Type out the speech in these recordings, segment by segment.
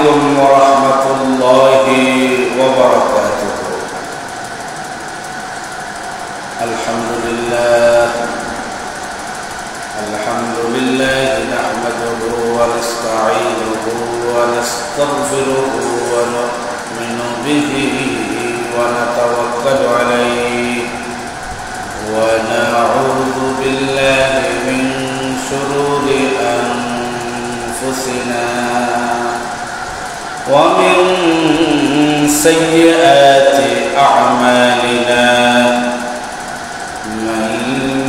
عليكم ورحمة الله وبركاته. الحمد لله نحمده ونستعينه ونستغفره ونؤمن به ونتوكل عليه ونعوذ بالله من شرور أنفسنا ومن سيئات أعمالنا. من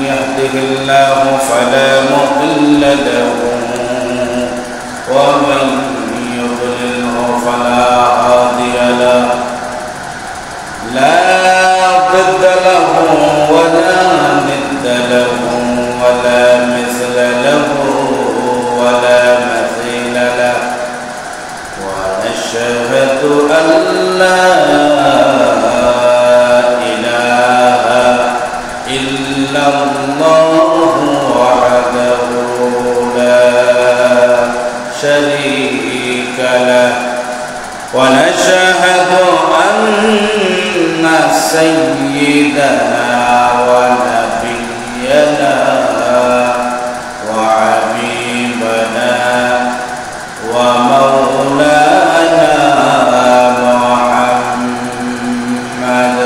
يهده الله فلا مضل له ومن يضلله فلا هادي له. لا ضد له ولا ند له ولا مثل له ولا مثيل له. ونشهد أن لا إله إلا الله وحده لا شريك له. ونشهد أن سيدنا ونبينا وحبيبنا ومولانا محمد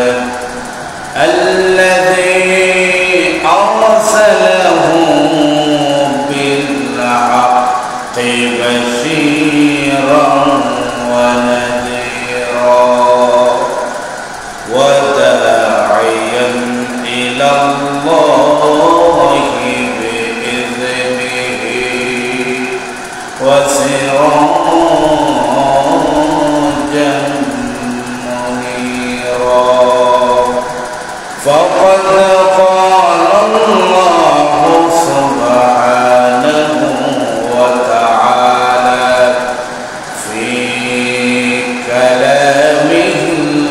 الذي أرسله بالحق بشيرا ونذيرا وداعيا إلى الله بإذنه وسراجا منيرا. فقد قال الله سبحانه وتعالى في كلامه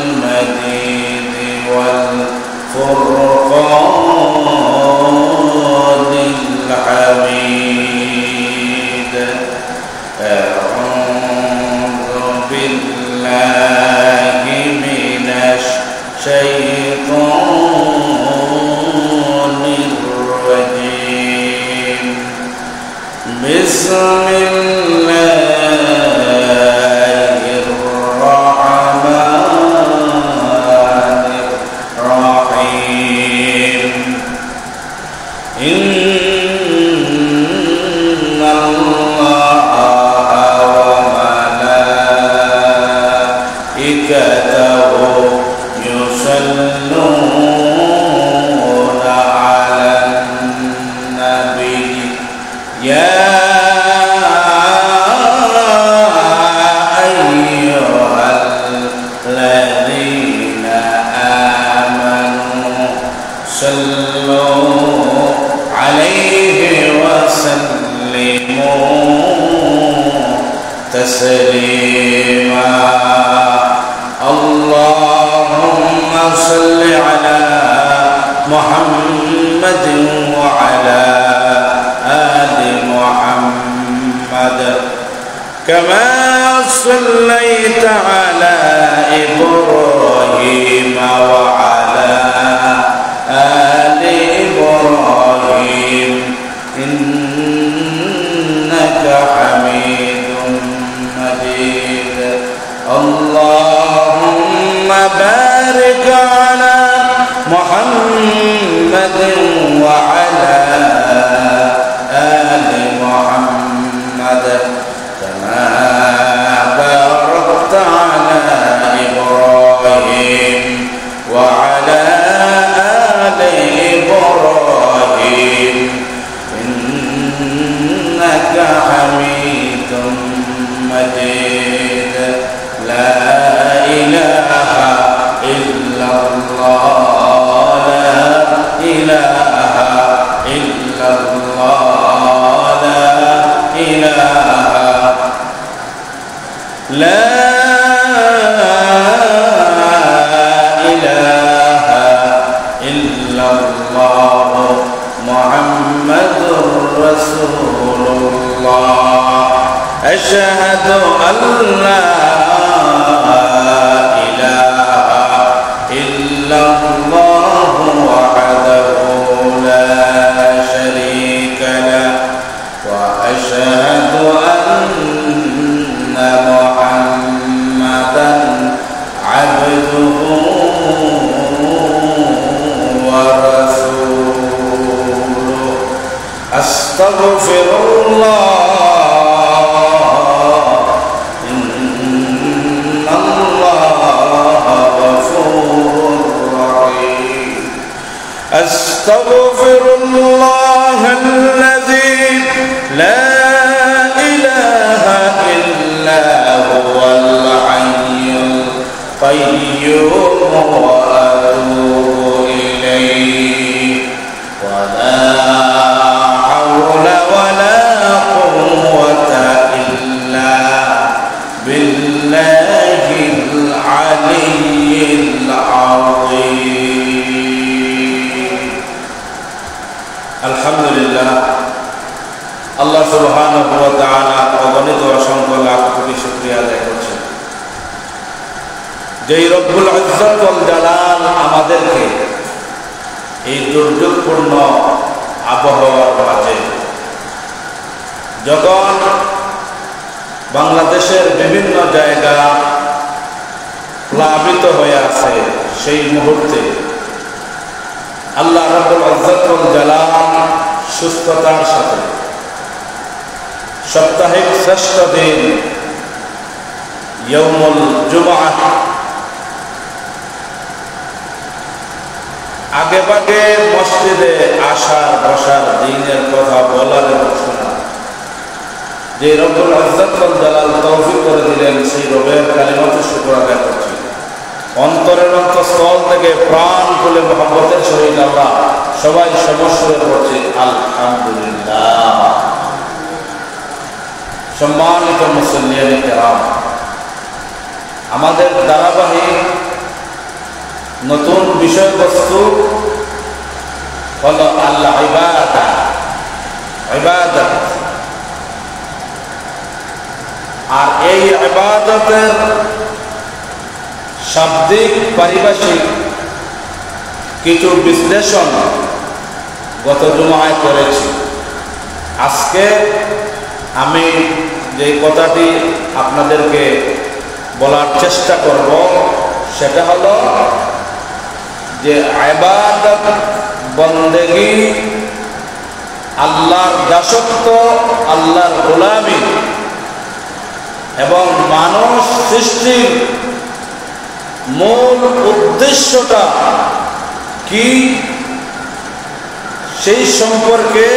المجيد والفرقان الحميد. أعوذ بالله من الشيطان الرجيم. بسم الله الرحمن الرحيم. إن الله وملائكته يصلون على النبي يا أيها الذين آمنوا صلوا عليه وسلموا تسليما. اللهم صل على محمد وعلى آل محمد كما صليت على إبراهيم وعلى آل إبراهيم إنك حميد مجيد. اللهم بارك على محمد وعلى آل محمد كما باركت على إبراهيم وعلى آل إبراهيم إنك حميد مجيد. لا إله إلا الله لا إله إلا الله لا إله لا إله إلا الله محمد رسول الله. أشهد আশহাদু আল্লা ইলাহা ইল্লাল্লাহু ওয়াহদাহু লা শারীকা লাহু ওয়া আশহাদু আন্না মুহাম্মাদান আবদুহু ওয়া রাসূলুহু আস্তাগফিরুল্লাহ أستغفر الله الذي لا إله إلا هو الحي القيوم وأتوب إليه ولا حول ولا قوة إلا بالله العلي العظيم আলহামদুলিল্লাহ আল্লাহ সুবহানাহু ওয়া তাআলা অগণিত অসংখ্য লাখ কোটি শুকরিয়া আদায় করছি যেই রব্বুল ইজ্জত ওয়াল জালাল আমাদেরকে এই দুর্যোগপূর্ণ আবহাওয়ার মাঝে যখন বাংলাদেশের বিভিন্ন জায়গা প্লাবিত হয়ে আছে সেই মুহূর্তে আল্লাহ রাব্বুল ইজ্জত ওয়াল জালাল সুস্থতার সাথে সাপ্তাহিক শ্রেষ্ঠ দিন ইয়াউমুল জুমআহ আগে ভাগে মসজিদে আসার বসার দিনের কথা বলার ঘোষণা যে রব্বুল ইজ্জত ওয়াল জালাল তৌফিক করে দিলেন সেই রবের কালিমাতে শুকর আদায় করছি অন্তরের অন্তঃস্থল থেকে প্রাণ খুলে মহব্বতের সহিত আমরা সবাই সমস্যা করছি আলহামদুলিল্লাহ। সম্মানিত মুসল্লিয়ান কিরাম, আমাদের ধারাবাহিক নতুন বিষয়বস্তু হলো আল্লাহ ইবাদত আর এই ইবাদতের শাব্দিক পারিভাষিক কিছু বিশ্লেষণ গত জুমায় করেছি। আজকে আমি যে কথাটি আপনাদেরকে বলার চেষ্টা করব সেটা হলো যে ইবাদত বন্দেগী আল্লাহর দাসত্ব, আল্লাহর গোলামি এবং মানুষ সৃষ্টির মূল উদ্দেশ্যটা কি সেই সম্পর্কে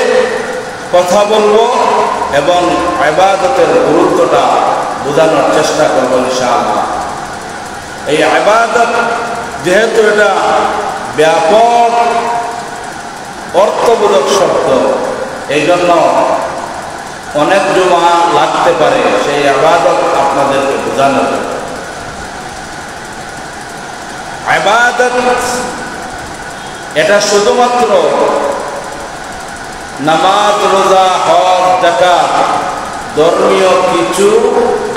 কথা বলবো এবং ইবাদতের গুরুত্বটা বোঝানোর চেষ্টা করবো ইনশাআল্লাহ। এই ইবাদত যেহেতু এটা ব্যাপক অর্থবোধক শব্দ, এই জন্য অনেক জুমা লাগতে পারে সেই ইবাদত আপনাদেরকে বোঝানোর জন্য। ইবাদত এটা শুধুমাত্র নামাজ, রোজা, হজ, যাকাত, ধর্মীয় কিছু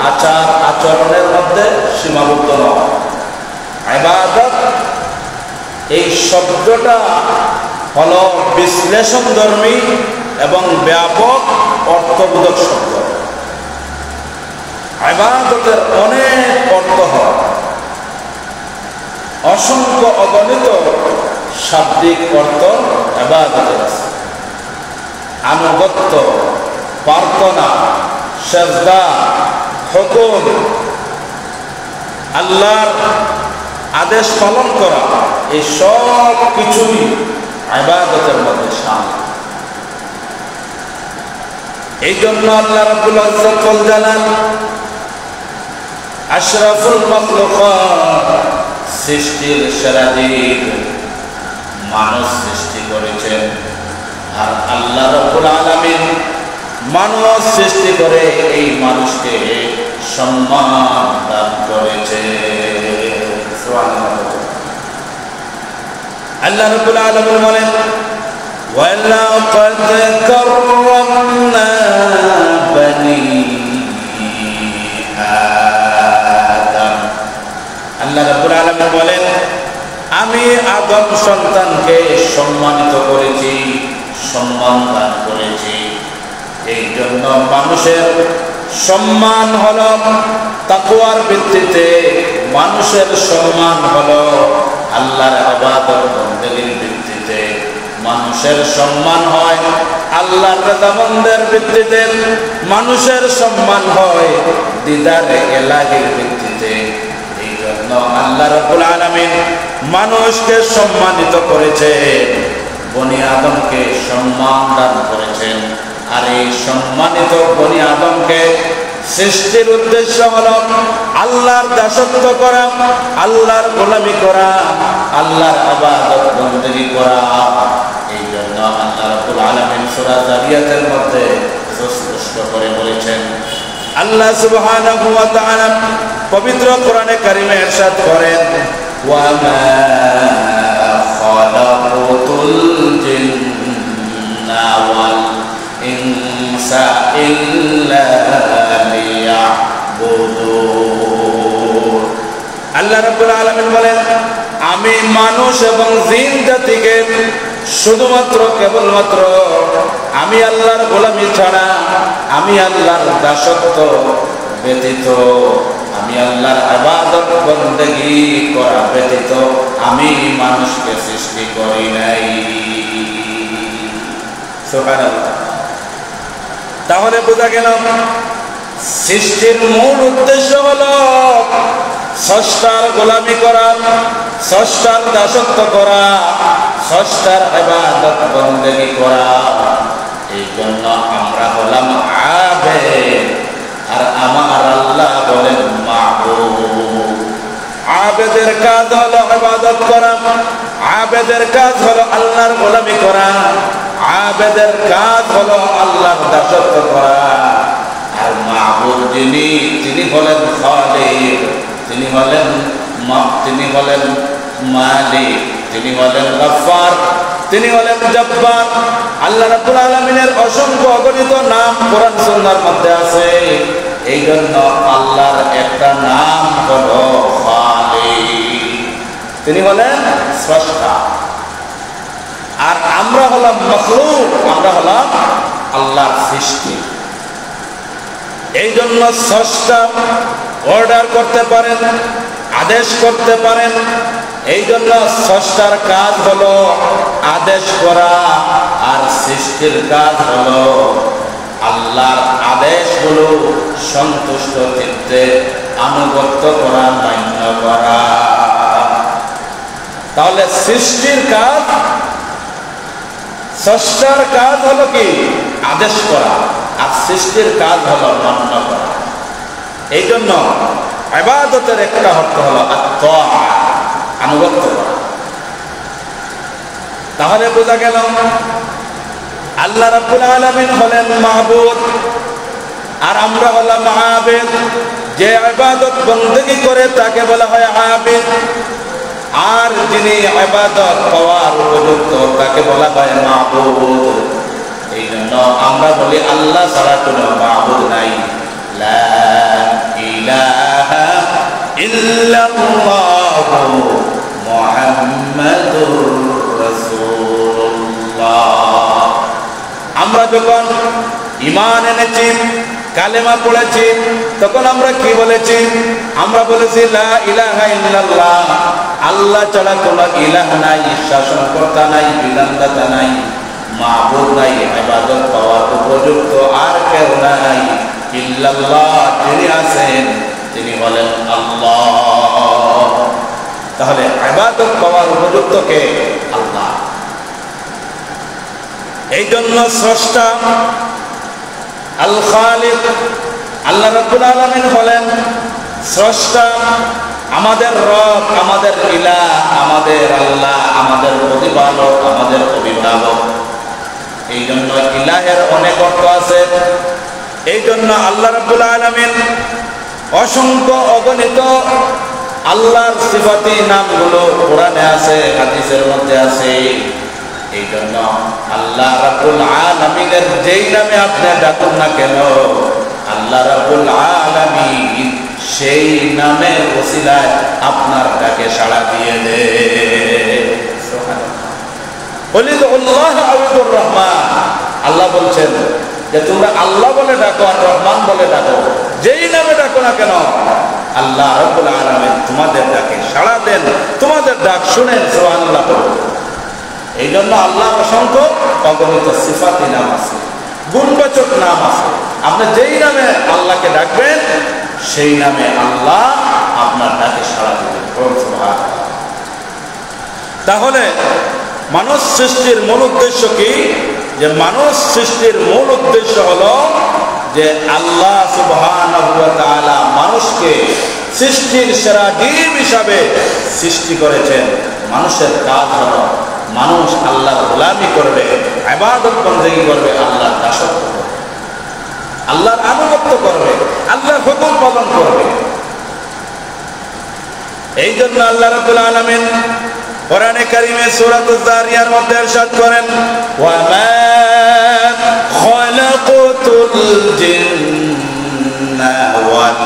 আচার আচরণের মধ্যে সীমাবদ্ধ নয়। ইবাদত এই শব্দটা হলো বিশ্লেষণধর্মী এবং ব্যাপক অর্থবোধক শব্দ। ইবাদতের অনেক অর্থ হয়, অসংখ্য অগণিত শাব্দিক অর্থ ইবাদতের আছে। আনুগত্য, প্রার্থনা, সিজদা, হুকুম, আল্লাহর আদেশ পালন করা, এই সব কিছুই ইবাদতের মধ্যে শামিল। এই জন্য আল্লাহ রাব্বুল ইজ্জত ওয়াল জালাল আশরাফুল মাখলুকাত সৃষ্টির সেরা জীব মানুষ সৃষ্টি করেছেন, আর আল্লাহ রাব্বুল আলামিন মানুষ সৃষ্টি করে এই মানুষকে সম্মান দান করেছে। সুবহানাল্লাহ। আল্লাহ রাব্বুল আলামিন বলেন ওয়ালাকাদ কাররামনা বনি রাব্বুল আলামিন বলেন, আমি আদম সন্তানকে সম্মানিত করেছি, সম্মান দান করেছি। এই জন্য মানুষের সম্মান হলো তাকওয়ার ভিত্তিতে, মানুষের সম্মান হলো আল্লাহর ইবাদত বন্দেগীর ভিত্তিতে, মানুষের সম্মান হয় আল্লাহর রেজামন্দের ভিত্তিতে, মানুষের সম্মান হয় দিদারে ইলাহির ভিত্তিতে। এই জন্য আল্লাহ রাব্বুল আলামিন মানুষকে সম্মানিত করেছে, বনি আদমকে সম্মান দান করেছেন। আর এই সম্মানিত বনি আদমকে সৃষ্টির উদ্দেশ্য হল আল্লাহর দাসত্ব করা, আল্লাহর গোলামি করা, আল্লাহর ইবাদত বন্দেগী করা। এই জন্য আল্লাহ রাব্বুল আলামিন সূরা যারিয়াতের মধ্যে স্পষ্ট করে বলেছেন, আল্লাহ সুবহানাহু ওয়া তাআলা পবিত্র কোরআনে কারিমে ইরশাদ করেন, ওয়া মা খালাকুতুল জিন্না ওয়াল ইনসা ইল্লা লিয়াবুদুন। আল্লাহ রাব্বুল আলামিন বলেন, আমি মানুষ এবং জিন জাতিকে শুধুমাত্র কেবলমাত্র আমি আল্লাহর গোলামি ছাড়া, আমি আল্লাহর দাসত্ব ব্যতীত, আমি আল্লাহর ইবাদত বন্দেগী করা ব্যতীত আমি মানুষকে সৃষ্টি করি নাই। সুবহানাল্লাহ। তাহলে বোঝা গেল সৃষ্টির মূল উদ্দেশ্য হলো স্রষ্টার গোলামি করা, স্রষ্টার দাসত্ব করা, স্রষ্টার ইবাদত বন্দেগী করা। এই জন্য আমরা হলাম আবেদ, আর আমার আল্লাহ বলেন মাবুদ। আবেদের কাজ হলো ইবাদত করা, আবেদের কাজ হলো আল্লাহর গোলামি করা, আবেদের কাজ হলো আল্লাহর দাসত্ব করা। আর মাবুদ যিনি, তিনি হলেন খালিক, তিনি হলেন মালিক, তিনি হলেন গফফার, তিনি হলেন জব্বার। আল্লাহ রাব্বুল আলামিনের অসংখ্য অগণিত নাম কোরআন সুন্নাহর মধ্যে আছে। এই জন্য আল্লাহর একটা নাম হলো খালিক, তিনি হলেন স্রষ্টা। আর আমরা হলাম মাখলুক, আমরা হলাম আল্লাহর সৃষ্টি। এই জন্য স্রষ্টা অর্ডার করতে পারেন, আদেশ করতে পারেন। এই জন্য স্রষ্টার কাজ হলো আদেশ করা, আর সৃষ্টির কাজ হলো আল্লাহর আদেশগুলো সন্তুষ্ট চিত্তে আনুগত্য করা, মান্য করা। তাহলে সৃষ্টির কাজ, স্রষ্টার কাজ হলো কি? আদেশ করা, আর সৃষ্টির কাজ হলো মান্য করা। এই জন্য ইবাদতের একটা অর্থ হলো আত-তাআ, আনুগত্য করা। তাহলে বোঝা গেল আল্লাহ রাব্বুল আলামিন হলেন মাবুদ, আর আমরা হলাম আবেদ। যে ইবাদত বন্দেগী করে তাকে বলা হয় আবেদ, আর যিনি ইবাদত পাওয়ার উপযুক্ত তাকে বলা হয় মাবুদ। এই জন্য আমরা বলি আল্লাহ ছাড়া কোনো মাবুদ নাই। লা ইলাহা ইল্লাল্লাহু মুহাম্মাদুর রাসূলুল্লাহ। আমরা যখন ঈমান এনেছি, কালেমা পড়েছি, তখন আমরা কি বলেছি? আমরা বলেছি লা ইলাহা ইল্লাল্লাহ, আল্লাহ ছাড়া কোনো ইলাহ নাই, শাসনকর্তা নাই, বিধানদাতা নাই, মাবুদ নাই, ইবাদত পাওয়ার উপযুক্ত আর কেউ নাই। ইল্লাল্লাহ, যিনি আছেন তিনি হলেন আল্লাহ। তাহলে ইবাদত পাওয়ার উপযুক্ত কে? আল্লাহ। এই জন্য স্রষ্টা আল খালিক, আল্লাহ রাব্বুল আলামিন হলেন স্রষ্টা, আমাদের রব, আমাদের ইলাহ, আমাদের আল্লাহ, আমাদের প্রতিপালক, আমাদের অভিভাবক। এই জন্য ইলাহের অনেক অর্থ আছে। এই জন্য আল্লাহ রাব্বুল আলামিন অসংখ্য অগণিত আল্লাহর সিফাতি নামগুলো কোরআনে আছে, হাদিসের মধ্যে আছে। এই জন্য আল্লাহ রাব্বুল আলামিনের যেই নামে আপনি ডাকুন না কেন, আল্লাহ রাব্বুল আলামিন সেই নামের ওসিলায় আপনার ডাকে সাড়া দিয়ে দে। আল্লাহ বলছেন যে তোমরা আল্লাহ বলে ডাকো আর রহমান বলে ডাকো, যেই নামে ডাকো না কেন আল্লাহ রাব্বুল আলামিন তোমাদের ডাকে সাড়া দেন, তোমাদের ডাক শুনেন। সুবহানাল্লাহ। এই জন্য আল্লাহ অসংখ্য অগণিত সিফাতি নাম আছে, গুণবাচক নাম আছে। আপনি যেই নামে আল্লাহকে ডাকবেন সেই নামে আল্লাহ আপনার ডাকে সাড়া দেবেন। তাহলে মানুষ সৃষ্টির মূল উদ্দেশ্য কি? যে মানুষ সৃষ্টির মূল উদ্দেশ্য হলো যে আল্লাহ সুবহানাহু ওয়া তাআলা মানুষকে সৃষ্টির সেরা জীব হিসাবে সৃষ্টি করেছেন। মানুষের কাজ হলো মানুষ আল্লাহর গোলামি করবে, ইবাদত বন্দেগী করবে, আল্লাহর দাসত্ব করবে, আল্লাহর আনুগত্য করবে, আল্লাহর হুকুম পালন করবে। এই জন্য আল্লাহ রাব্বুল আলামিন কোরআনে কারীমে সূরাতুজ যারিয়ার মধ্যে ইরশাদ করেন, ওয়া মা খালাকাতুল জিন্না ওয়াল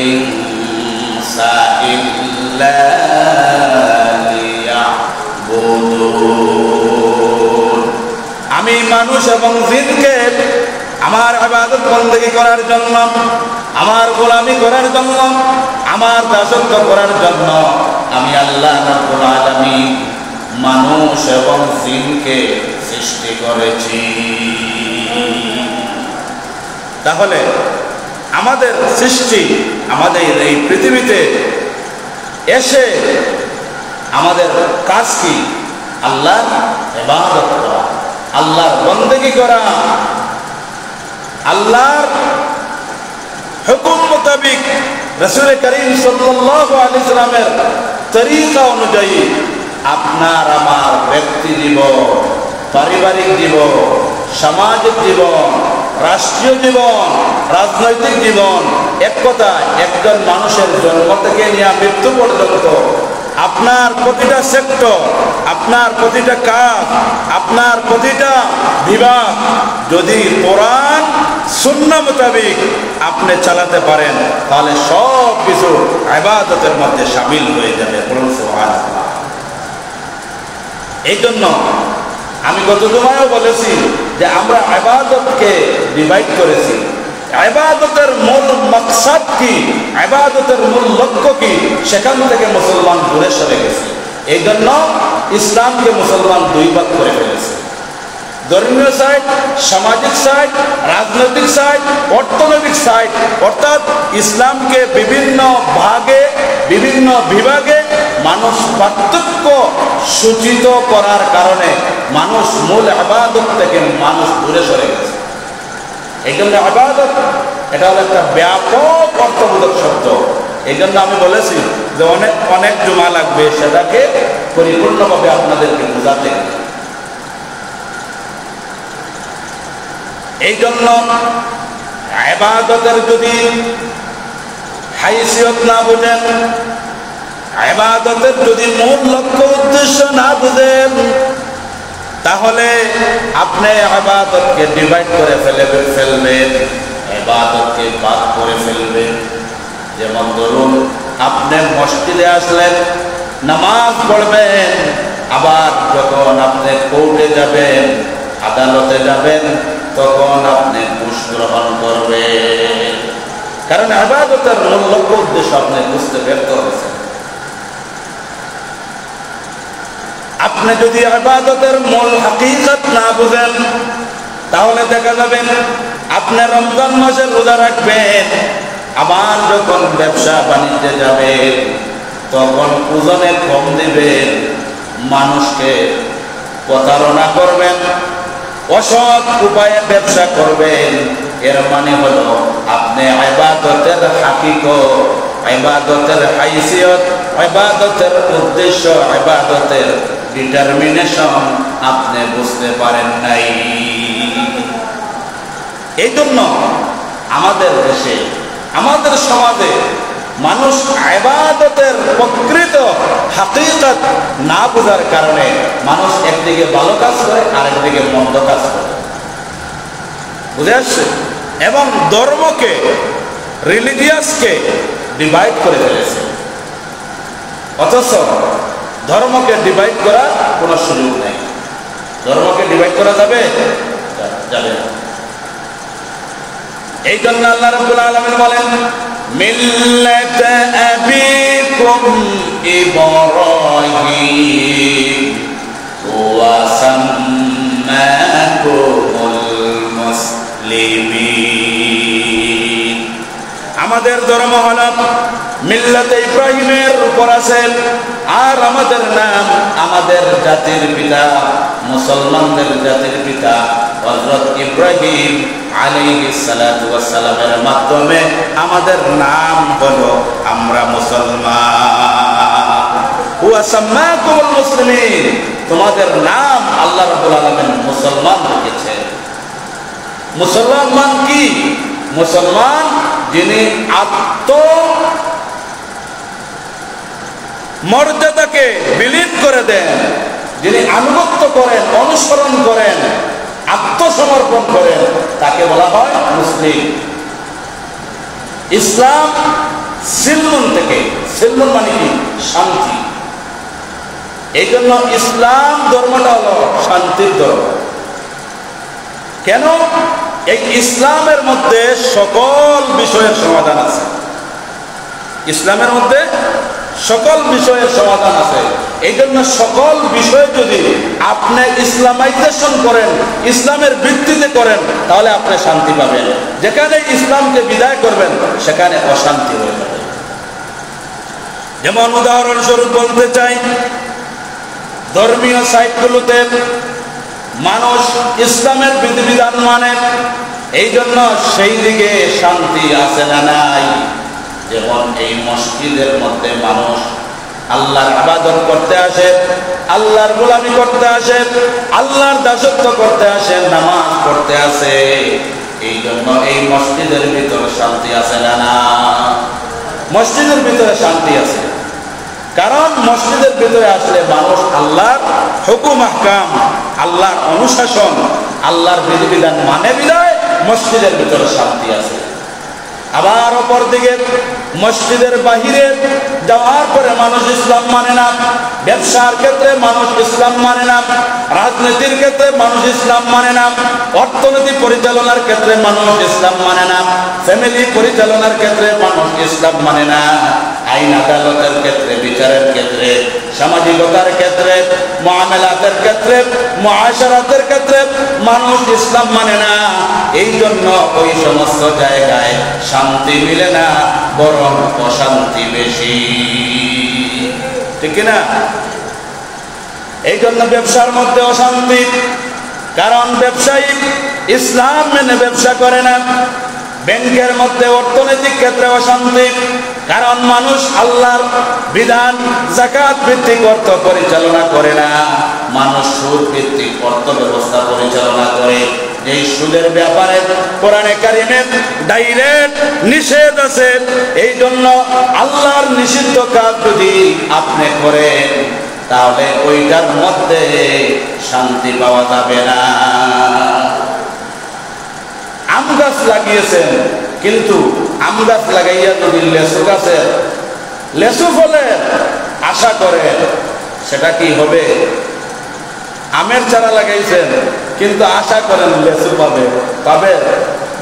ইনসা ইল্লা লিয়াবুদুন। আমি মানুষ এবং জিনকে আমার ইবাদত বন্দেগী করার জন্য, আমার গোলামি করার জন্য, আমার দাসত্ব করার জন্য আমি আল্লাহ রাব্বুল আলামিন মানুষ এবং জিনকে সৃষ্টি করেছি। তাহলে আমাদের সৃষ্টি, আমাদের এই পৃথিবীতে এসে আমাদের কাজ কি? আল্লাহর ইবাদত করা, আল্লাহর বন্দেগী করা, আল্লাহর হুকুম মোতাবেক রাসূল করিম সাল্লাল্লাহু আলাইহি সাল্লামের তরিকা অনুযায়ী আপনার আমার ব্যক্তি জীবন, পারিবারিক জীবন, সামাজিক জীবন, রাষ্ট্রীয় জীবন, রাজনৈতিক জীবন, এক কথায় একজন মানুষের জন্ম থেকে নিয়ে মৃত্যু পর্যন্ত আপনার প্রতিটা সেক্টর, আপনার প্রতিটা কাজ, আপনার প্রতিটা বিভাগ যদি কোরআন সুন্নাহ মোতাবেক আপনি চালাতে পারেন তাহলে সব কিছু ইবাদতের মধ্যে শামিল হয়ে যাবে। সুবহানাল্লাহ। এই জন্য আমি গত জুমায়ও বলেছি যে আমরা ইবাদতকে ডিভাইড করেছি। ইবাদতের মূল মাকসাদ কি, ইবাদতের মূল লক্ষ্য কি, সেখান থেকে মুসলমান দূরে সরে গেছে। এই জন্য ইসলামকে মুসলমান দুই ভাগ করে ফেলেছে, ধর্মীয় সাইড, সামাজিক সাইড, রাজনৈতিক সাইড, অর্থনৈতিক সাইড। অর্থাৎ ইসলামকে বিভিন্ন ভাগে, বিভিন্ন বিভাগে মানুষ পার্থক্য সূচিত করার কারণে মানুষ মূল ইবাদত থেকে মানুষ দূরে সরে গেছে। এই জন্য ইবাদত এটা হলো একটা ব্যাপক অর্থবোধক শব্দ। এই জন্য আমি বলেছি যে অনেক অনেক জুমা লাগবে সেটাকে পরিপূর্ণভাবে আপনাদেরকে বোঝাতে। এই জন্য ইবাদতের যদি হাইসিয়ত না বুঝেন, ইবাদতের যদি মূল লক্ষ্য উদ্দেশ্য না বুঝেন, তাহলে আপনি ইবাদতকে ডিভাইড করে ফেলবেন, ইবাদতকে ভাগ করে ফেলবেন। যেমন ধরুন আপনি মসজিদে আসলেন, নামাজ পড়বেন, আবার যখন আপনি কোর্টে যাবেন, আদালতে যাবেন, তখন আপনি ঘুষ গ্রহণ করবেন। কারণ ইবাদতের মূল লক্ষ্য উদ্দেশ্য আপনি বুঝতে ব্যর্থ হয়েছেন। আপনি যদি ইবাদতের মূল হাকিকত না বুঝেন তাহলে দেখা যাবে আপনি রমজান মাসে রোজা রাখবেন, আবার যখন ব্যবসা বাণিজ্যে যাবেন তখন ওজনে কম দিবেন, মানুষকে প্রতারণা করবেন, অসৎ উপায়ে ব্যবসা করবেন। এর মানে হলো আপনি ইবাদতের হাকিকত, ইবাদতের হাইসিয়ত, ইবাদতের উদ্দেশ্য, ইবাদতের ডিটারমিনেশন আপনি বুঝতে পারেন নাই। এই জন্য আমাদের দেশে, আমাদের সমাজে মানুষ ইবাদতের প্রকৃত হাকিকত না বোঝার কারণে মানুষ একদিকে ভালো কাজ করে আরেকদিকে মন্দ কাজ করে। বুঝে আসছে? এবং ধর্মকে, রিলিজিয়াসকে ডিভাইড করে ফেলেছে। অথচ ধর্মকে ডিভাইড করার কোনো সুযোগ নেই। ধর্মকে ডিভাইড করা যাবে? যাবে না। এই জন্য আল্লাহ রাব্বুল আলামিন বলেন, মিল্লাত আবিকুম ইব্রাহিম ওয়া সাম্মাকুমুল মুসলিমিন। আমাদের ধর্ম হলো মিল্লাতে ইব্রাহিমের উপর আছে, আর আমাদের নাম আমাদের জাতির পিতা, মুসলমানদের জাতির পিতা হযরত ইব্রাহিম আলাইহিস সালাতু ওয়াস সালামের মাধ্যমে আমাদের নাম হলো আমরা মুসলমান। ওয়া সাম্মাকুমুল মুসলিমিন, তোমাদের নাম আল্লাহ রাব্বুল আলামিন মুসলমান রেখেছেন। মুসলমান কি? মুসলমান যিনি মর্যাদাকে বিলীন করে দেন, যিনি আনুগত্য করেন, অনুসরণ করেন, আত্মসমর্পণ করেন, তাকে বলা হয় মুসলিম। ইসলাম সিলমুন থেকে, সিলমুন মানে কি? শান্তি। এই জন্য ইসলাম ধর্মটা হলো শান্তির ধর্ম। কেন? এই ইসলামের মধ্যে সকল বিষয়ের সমাধান আছে। ইসলামের মধ্যে সকল বিষয়ের সমাধান আছে। এই জন্য সকল বিষয় যদি আপনি ইসলামাইজেশন করেন, ইসলামের ভিত্তিতে করেন, তাহলে আপনি শান্তি পাবেন। যেখানে ইসলামকে বিদায় করবেন সেখানে অশান্তি হয়ে যাবে। যেমন উদাহরণস্বরূপ বলতে চাই, ধর্মীয় সাইটগুলোতে মানুষ ইসলামের বিধিবিধান মানে, এই জন্য সেই দিকে শান্তি আছে না নাই? যেমন এই মসজিদের মধ্যে মানুষ আল্লাহর ইবাদত করতে আসে, আল্লাহর গোলামি করতে আসে, আল্লাহর দাসত্ব করতে আসে, নামাজ পড়তে আসে। এই জন্য এই মসজিদের ভিতরে শান্তি আছে না না? মসজিদের ভিতরে শান্তি আছে, কারণ মসজিদের ভিতরে আসলে মানুষ আল্লাহর হুকুম আহকাম, আল্লাহর অনুশাসন, আল্লাহর বিধিবিধান মানে বিধায় মসজিদের ভিতরে শান্তি আছে। আবার অপর দিকে মসজিদের বাহিরে যাওয়ার পরে মানুষ ইসলাম মানে না, ব্যবসার ক্ষেত্রে মানুষ ইসলাম মানে না, রাজনীতির ক্ষেত্রে মানুষ ইসলাম মানে না, অর্থনীতি পরিচালনার ক্ষেত্রে মানুষ ইসলাম মানে না, ফ্যামিলি পরিচালনার ক্ষেত্রে মানুষ ইসলাম মানে না, আইন আদালতের ক্ষেত্রে, বিচারের ক্ষেত্রে, সামাজিকতার ক্ষেত্রে, মুআমালাতের ক্ষেত্রে, মুআশারাতের ক্ষেত্রে মানুষ ইসলাম মানে না। এই জন্য ওই সমস্ত জায়গায় শান্তি মিলে না, বরং অশান্তি বেশি। ঠিক না? এই জন্য ব্যবসার মধ্যে অশান্তি, কারণ ব্যবসায়ী ইসলাম মেনে ব্যবসা করে না। ব্যাংকের মধ্যে অর্থনৈতিক ক্ষেত্রে অশান্তি, কারণ মানুষ আল্লাহর বিধান যাকাত ভিত্তিক অর্থ পরিচালনা করে না, মানুষ সুদ ভিত্তিক অর্থ ব্যবস্থা পরিচালনা করে। এই সুদের ব্যাপারে কোরআনে কারিমে ডাইরেক্ট নিষেধ আছে। এই জন্য আল্লাহর নিষিদ্ধ কাজ যদি আপনি করেন, তাহলে ওইটার মধ্যে শান্তি পাওয়া যাবে না। আম গাছ লাগিয়েছেন, কিন্তু আম গাছ লাগাইয়া যদি লেচু গাছের লেচু ফলে আশা করেন, সেটা কি হবে? আমের চারা লাগাইছেন, কিন্তু আশা করেন লেচু পাবে,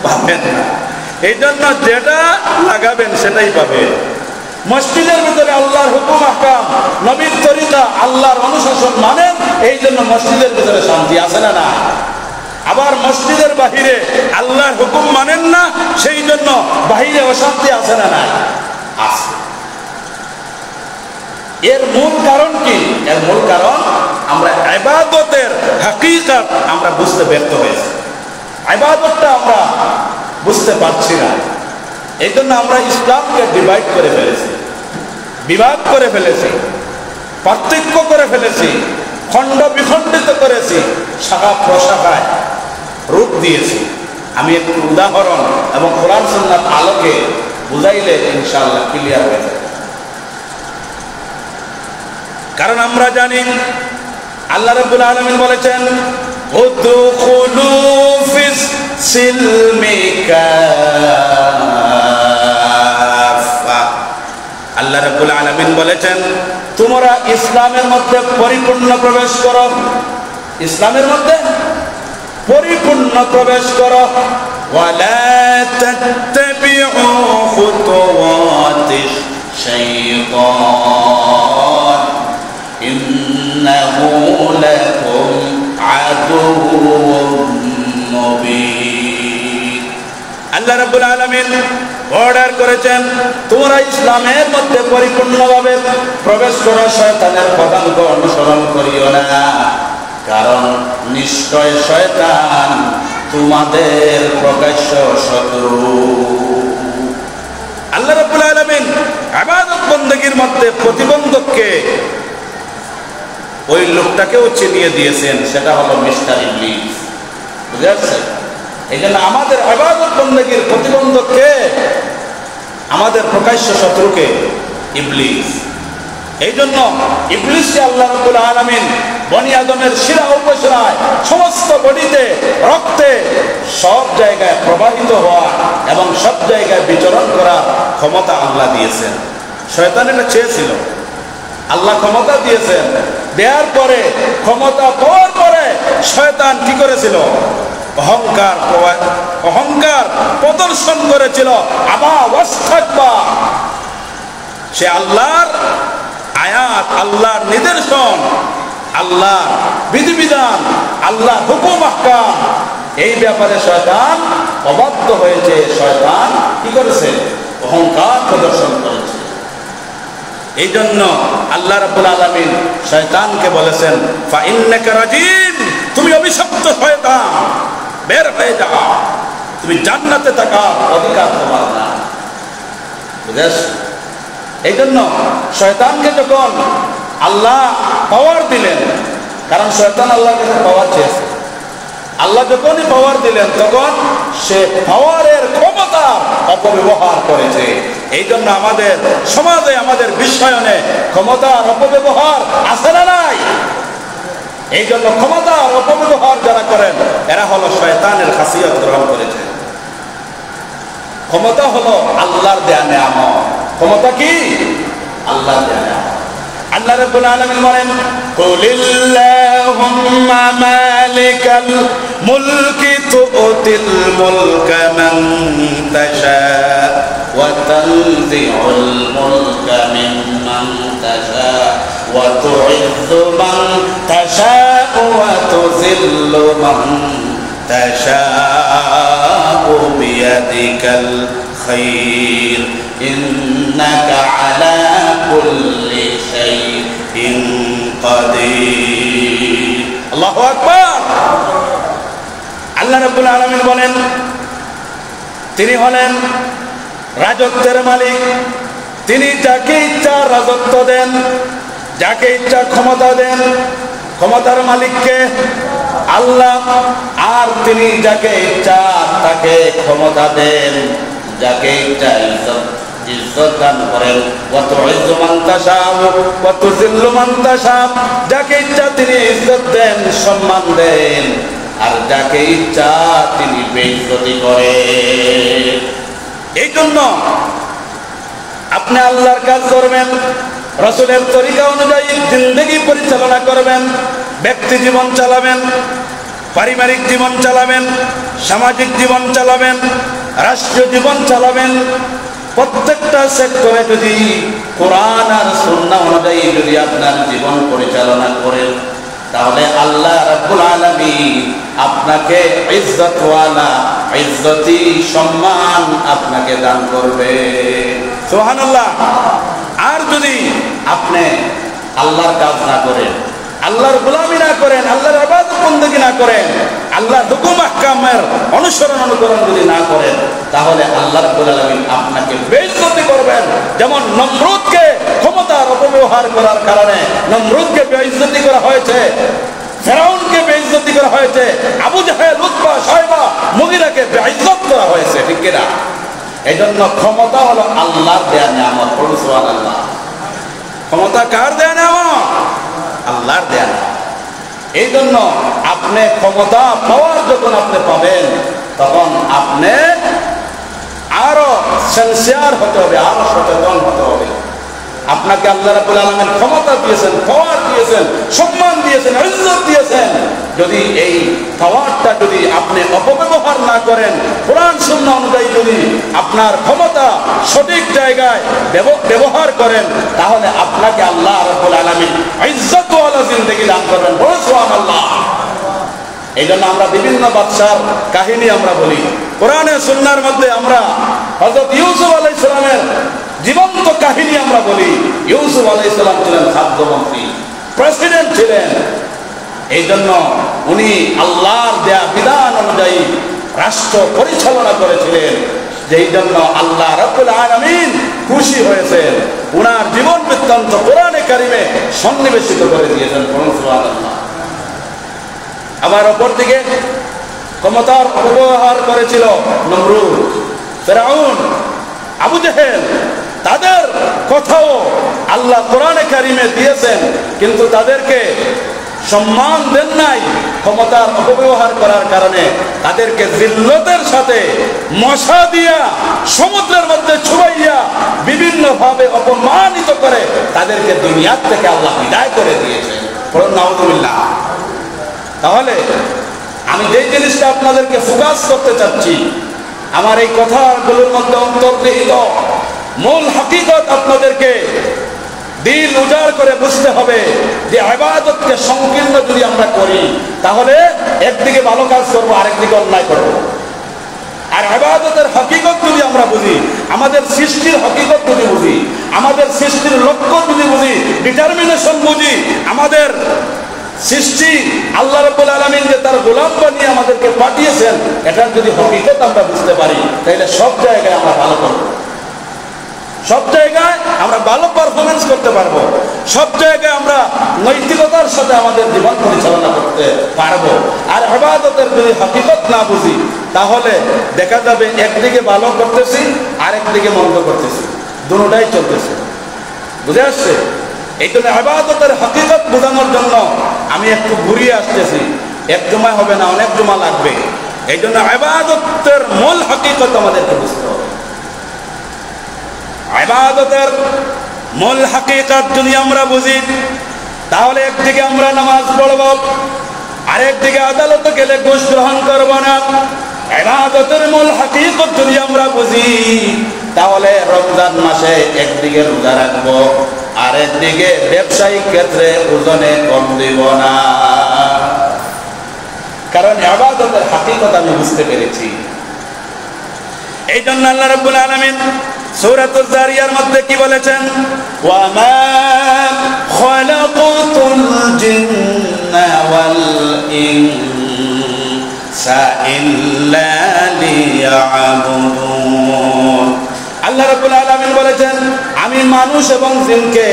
পাবেন না। এই জন্য যেটা লাগাবেন সেটাই পাবে। মসজিদের ভিতরে আল্লাহর হুকুম আহকাম, নবীর তরিকা, আল্লাহর অনুশাসন মানেন, এই জন্য মসজিদের ভিতরে শান্তি আছে না না? আবার মসজিদের বাহিরে আল্লাহর হুকুম মানেন না, সেই জন্য বাহিরে অশান্তি আছে না না? আছে। এর মূল কারণ কি? এর মূল কারণ আমরা ইবাদতের হাকিকত আমরা বুঝতে ব্যর্থ হয়েছি। ইবাদতটা আমরা বুঝতে পারছি না। এই জন্য আমরা ইসলামকে ডিভাইড করে ফেলেছি, বিভাগ করে ফেলেছি, পার্থক্য করে ফেলেছি, খণ্ড বিখণ্ডিত করেছি, শাখা প্রশাখায় রূপ দিয়েছি। আমি একটু উদাহরণ এবং কোরআন সুন্নাত আলোকে বুঝাইলে ইনশাআল্লাহ ক্লিয়ার হয়ে যাবে। কারণ আমরা জানি আল্লাহ রাব্বুল আলামিন বলেছেন, উদখুলু ফিস সিলমি কাফা, আল্লাহ রাব্বুল আলামিন বলেছেন, তোমরা ইসলামের মধ্যে পরিপূর্ণ প্রবেশ করো, ইসলামের মধ্যে পরিপূর্ণ প্রবেশ করো। ওয়ালা তাত্তাবিউ খুতুওয়াতিশ শাইতান ইন্নাহু লাকুম আদুউম মুবিন। আল্লাহ রাব্বুল আলামিন অর্ডার করেছেন, তোমরা ইসলামের মধ্যে পরিপূর্ণভাবে প্রবেশ করো, শয়তানের পদাঙ্ক অনুসরণ করিও না, কারণ নিশ্চয় শয়তান তোমাদের প্রকাশ্য শত্রু। আল্লাহ রাব্বুল আলামিন ইবাদত বندگির মধ্যে প্রতিবন্ধককে ওই লোকটাকেও চিনিয়ে দিয়েছেন, সেটা হলো মিস্টার ইবলিস। বুঝতে পারছেন? এই জন্য আমাদের ইবাদত বندگির প্রতিবন্ধককে, আমাদের প্রকাশ্য শত্রুকে ইবলিস। এই জন্য ইবলিসকে আল্লাহ রাব্বুল আলামিন বনি আদমের শিরা উপশিরায়, সমস্ত বডিতে, রক্তে, সব জায়গায় প্রবাহিত হওয়া এবং সব জায়গায় বিচরণ করার ক্ষমতা আল্লাহ দিয়েছেন। শয়তান এটা চেয়েছিল, আল্লাহ ক্ষমতা দিয়েছেন। দেওয়ার পরে, ক্ষমতা পাওয়ার পরে শয়তান কি করেছিল? অহংকার প্রদর্শন করেছিল। আবা ওয়াস্তাকবা, সে আল্লাহর আয়াত, আল্লাহর নিদর্শন, আল্লাহর বিধিবিধান, আল্লাহর হুকুম আহকাম, এই ব্যাপারে শয়তান অবাধ্য হয়েছে। শয়তান কি করেছে? অহংকার প্রদর্শন করেছে। এই জন্য আল্লাহ রাব্বুল আলামিন শয়তানকে বলেছেন, ফাইন্নাকা রাজিম, তুমি অভিশপ্ত শয়তান, বের হয়ে যাও, তুমি জান্নাতে থাকার অধিকার তোমার না। বুঝেছ? এই জন্য শয়তানকে যখন আল্লাহ পাওয়ার দিলেন, কারণ শয়তান আল্লাহর কাছে পাওয়ার চেয়েছে, আল্লাহ যখনই পাওয়ার দিলেন তখন সে পাওয়ারের ক্ষমতার অপব্যবহার করেছে। এই জন্য আমাদের সমাজে, আমাদের বিশ্বায়নে ক্ষমতার অপব্যবহার আছে না নাই? এই জন্য ক্ষমতার অপব্যবহার যারা করেন এরা হলো শয়তানের খাসিয়ত গ্রহণ করেছে। ক্ষমতা হলো আল্লাহর দেয়া নেয়ামত। ক্ষমতা কি? আল্লাহর দেয়া নেয়ামত। আল্লাহ রাব্বুল আলামিন বলেন, কুলিল্লাহুম্মা মালিকাল মুলকি তুতিল মুলকা মান তাশা ওয়া তানজিউল মুলকা মিম্মান তাশা ওয়া তুইজ্জু মান তাশা ওয়া তুযিল্লু মান তাশা বিয়াদিকাল খায়র ইন্নাকা আলা কুল্লি শাইইন কাদির। আল্লাহু আকবার। আল্লাহ রাব্বুল আলামিন বলেন, তিনি হলেন রাজত্বের মালিক। তিনি যাকে ইচ্ছা রাজত্ব দেন, যাকে ইচ্ছা ক্ষমতা দেন। ক্ষমতার মালিককে আল্লাহ, আর তিনি যাকে ইচ্ছা তাকে ক্ষমতা দেন, যাকে ইচ্ছা ইজ্জত দান করেন। ওয়া তুইজ্জু মান তাশা ওয়া তুযিল্লু মান তাশা, যাকে ইচ্ছা তিনি ইজ্জত দেন, সম্মান দেন, আর যাকে ইচ্ছা তিনি বেইজ্জতি করেন। এই জন্য আপনি আল্লাহর কাজ করবেন, রাসূলের তরিকা অনুযায়ী জিন্দেগি পরিচালনা করবেন, ব্যক্তি জীবন চালাবেন, পারিবারিক জীবন চালাবেন, সামাজিক জীবন চালাবেন, রাষ্ট্রীয় জীবন চালাবেন। প্রত্যেকটা সেক্টরে যদি কোরআন আর সুন্নাহ অনুযায়ী যদি আপনার জীবন পরিচালনা করেন, তাহলে আল্লাহ রাব্বুল আলামিন আপনাকে ইজ্জতওয়ালা, ইজ্জতি, সম্মান আপনাকে দান করবে। সুবহানাল্লাহ। আর যদি আপনি আল্লাহর কাজ না করেন, আল্লাহর গোলামি না করেন, আল্লাহর ইবাদত বندگی না করেন, আল্লাহর হুকুম আহকামের অনুসরণ অনুকরণ যদি না করেন, তাহলে আল্লাহ রাব্বুল আলামিন আপনাকে বেইজ্জতি করবেন। যেমন নমরুদকে ক্ষমতার অপব্যবহার করার কারণে নমরুদকে বেইজ্জতি করা হয়েছে, ফেরাউনকে বেইজ্জতি করা হয়েছে, আবু জাহেল, উতবা, শায়বা, মুগীরাকে বেইজ্জত করা হয়েছে। ঠিক কি না? এই জন্য ক্ষমতা হলো আল্লাহর দেয়া নিয়ামত। সুবহানাল্লাহ। ক্ষমতা কার দেয়া নিয়ামত? আল্লাহর দেয়া নিয়ামত। এই জন্য আপনি ক্ষমতা পাওয়ার যখন আপনি পাবেন, তখন আপনি আরো সেন্সিয়ার হতে হবে, আরো সচেতন হতে হবে। আপনাকে আল্লাহ রাব্বুল আলামিন ক্ষমতা দিয়েছেন, পাওয়ার দিয়েছেন, সম্মান দিয়েছেন, ইজ্জত দিয়েছেন। যদি এই পাওয়ারটা যদি আপনি অপব্যবহার না করেন, কোরআন সুন্নাহ অনুযায়ী যদি আপনার ক্ষমতা সঠিক জায়গায় ব্যবহার করেন, তাহলে আপনাকে আল্লাহ রাব্বুল আলামিন ইজ্জত ওয়ালা জিন্দেগি দান করবেন। বলো সুবহানাল্লাহ। এই জন্য আমরা বিভিন্ন বাদশার কাহিনী আমরা বলি, কোরআনে সুন্নাহর মধ্যে আমরা হযরত ইউসুফ আলাইহিস সালামের জীবন্ত কাহিনী আমরা বলি। ইউসুফ আলাইহিস সালাম ছিলেন খাদ্যমন্ত্রী, প্রেসিডেন্ট ছিলেন। এই জন্য উনি আল্লাহর দেয়া বিধান অনুযায়ী রাষ্ট্র পরিচালনা করেছিলেন, যেই জন্য আল্লাহ রাব্বুল আলামিন খুশি হয়েছেন, উনার জীবন বৃত্তান্ত কোরআনে কারিমে সন্নিবেশিত করে দিয়েছেন। সুবহানাল্লাহ। আবার অপরদিকে ক্ষমতার অপব্যবহার করেছিল নমরুদ, ফিরআউন, আবু জেহেল। তাদের কথাও আল্লাহ কোরআনে কারিমে দিয়েছেন, কিন্তু তাদেরকে সম্মান দেন নাই। ক্ষমতার অপব্যবহার করার কারণে তাদেরকে জিল্লতের সাথে মশা দিয়া সমুদ্রের মধ্যে ছুঁড়াইয়া বিভিন্ন ভাবে অপমানিত করে তাদেরকে দুনিয়ার থেকে আল্লাহ বিদায় করে দিয়েছেন। বলুন নাউযুবিল্লাহ। তাহলে আমি যেই জিনিসটা আপনাদেরকে ফোকাস করতে চাচ্ছি, আমার এই কথাগুলোর মধ্যে অন্তর্নিহিত মূল হাকিকত আপনাদেরকে দিল উজাড় করে বুঝতে হবে যে ইবাদতকে সংকীর্ণ যদি আমরা করি, তাহলে একদিকে ভালো কাজ করবো, আরেকদিকে অন্যায় করবো। আর ইবাদতের হকিকত যদি আমরা বুঝি, আমাদের সৃষ্টির হকিকত যদি বুঝি, আমাদের সৃষ্টির লক্ষ্য যদি বুঝি, ডিটারমিনেশন বুঝি, আমাদের সৃষ্টি আল্লাহ রাব্বুল আলামিন যে তার গোলাম বানিয়ে আমাদেরকে পাঠিয়েছেন, এটার যদি হকিকত আমরা বুঝতে পারি, তাহলে সব জায়গায় আমরা ভালো করব, সব জায়গায় আমরা ভালো পারফরমেন্স করতে পারবো, সব জায়গায় আমরা নৈতিকতার সাথে আমাদের জীবন পরিচালনা করতে পারবো। আর ইবাদতের যদি হকিকত না বুঝি, তাহলে দেখা যাবে একদিকে ভালো করতেছি, আরেকদিকে মন্দ করতেছি, দুটোটাই চলতেছে। বুঝে আসছে? এই জন্য ইবাদতের হকিকত বোঝানোর জন্য আমি একটু ঘুরিয়ে আসতেছি। এক জমা হবে না, অনেক জমা লাগবে। এই জন্য ইবাদতের মূল হকিকত আমাদেরকে বুঝতে হবে। ইবাদতের মূল হকিকত যদি আমরা বুঝি, তাহলে একদিকে আমরা নামাজ পড়ব, আরেকদিকে আদালতে গেলে ঘুষ গ্রহণ করব না। ইবাদতের মূল হকিকত যদি আমরা বুঝি, তাহলে রমজান মাসে একদিকে রোজা রাখবো, আরেকদিকে ব্যবসায়িক ক্ষেত্রে ওজনে কম দিব না। কারণ ইবাদতের হকিকত আমি বুঝতে পেরেছি। এই জন্য আল্লাহ রাব্বুল আলামিন সূরাতুল যারিয়ার মধ্যে কি বলেছেন? ওয়া মা খালাকাতুল জিন্না ওয়াল ইনসা ইল্লা লিয়াবুদুন। আল্লাহ রাব্বুল আলামিন বলেছেন, আমি মানুষ এবং জিনকে